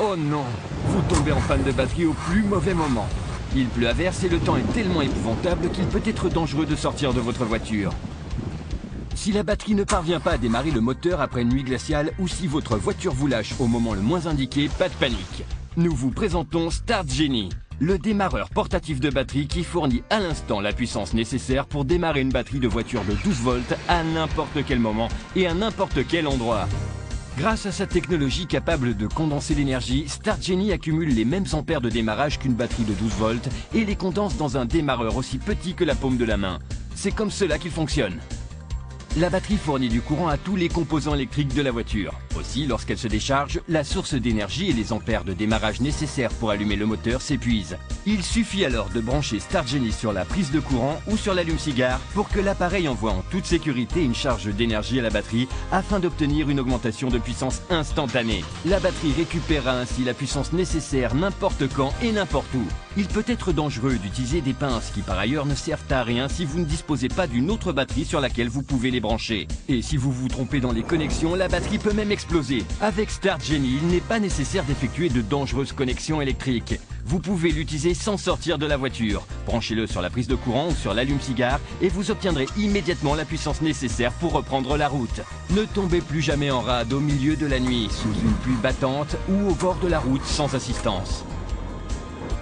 Oh non, vous tombez en panne de batterie au plus mauvais moment. Il pleut à verse et le temps est tellement épouvantable qu'il peut être dangereux de sortir de votre voiture. Si la batterie ne parvient pas à démarrer le moteur après une nuit glaciale ou si votre voiture vous lâche au moment le moins indiqué, pas de panique. Nous vous présentons Start Genie, le démarreur portatif de batterie qui fournit à l'instant la puissance nécessaire pour démarrer une batterie de voiture de 12 volts à n'importe quel moment et à n'importe quel endroit. Grâce à sa technologie capable de condenser l'énergie, Start Genie accumule les mêmes ampères de démarrage qu'une batterie de 12 volts et les condense dans un démarreur aussi petit que la paume de la main. C'est comme cela qu'il fonctionne. La batterie fournit du courant à tous les composants électriques de la voiture. Aussi, lorsqu'elle se décharge, la source d'énergie et les ampères de démarrage nécessaires pour allumer le moteur s'épuisent. Il suffit alors de brancher Start Genie sur la prise de courant ou sur l'allume-cigare pour que l'appareil envoie en toute sécurité une charge d'énergie à la batterie afin d'obtenir une augmentation de puissance instantanée. La batterie récupérera ainsi la puissance nécessaire n'importe quand et n'importe où. Il peut être dangereux d'utiliser des pinces qui par ailleurs ne servent à rien si vous ne disposez pas d'une autre batterie sur laquelle vous pouvez les brancher. Et si vous vous trompez dans les connexions, la batterie peut même exploser. Avec Start Genie, il n'est pas nécessaire d'effectuer de dangereuses connexions électriques. Vous pouvez l'utiliser sans sortir de la voiture. Branchez-le sur la prise de courant ou sur l'allume-cigare et vous obtiendrez immédiatement la puissance nécessaire pour reprendre la route. Ne tombez plus jamais en rade au milieu de la nuit, sous une pluie battante ou au bord de la route sans assistance.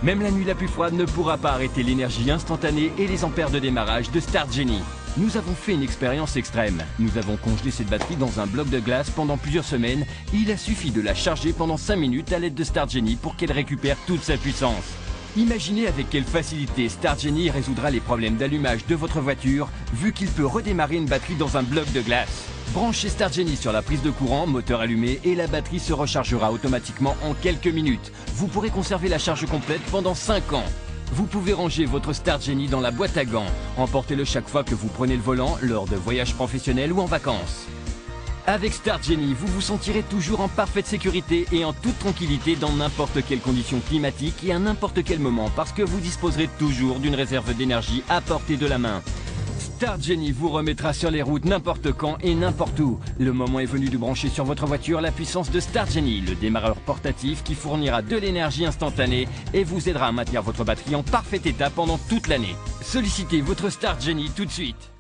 Même la nuit la plus froide ne pourra pas arrêter l'énergie instantanée et les ampères de démarrage de Start Genie. Nous avons fait une expérience extrême. Nous avons congelé cette batterie dans un bloc de glace pendant plusieurs semaines et il a suffi de la charger pendant 5 minutes à l'aide de Start Genie pour qu'elle récupère toute sa puissance. Imaginez avec quelle facilité Start Genie résoudra les problèmes d'allumage de votre voiture vu qu'il peut redémarrer une batterie dans un bloc de glace. Branchez Start Genie sur la prise de courant, moteur allumé et la batterie se rechargera automatiquement en quelques minutes. Vous pourrez conserver la charge complète pendant 5 ans. Vous pouvez ranger votre Start Genie dans la boîte à gants. Emportez-le chaque fois que vous prenez le volant, lors de voyages professionnels ou en vacances. Avec Start Genie, vous vous sentirez toujours en parfaite sécurité et en toute tranquillité dans n'importe quelle condition climatique et à n'importe quel moment parce que vous disposerez toujours d'une réserve d'énergie à portée de la main. Start Genie vous remettra sur les routes n'importe quand et n'importe où. Le moment est venu de brancher sur votre voiture la puissance de Start Genie, le démarreur portatif qui fournira de l'énergie instantanée et vous aidera à maintenir votre batterie en parfait état pendant toute l'année. Sollicitez votre Start Genie tout de suite.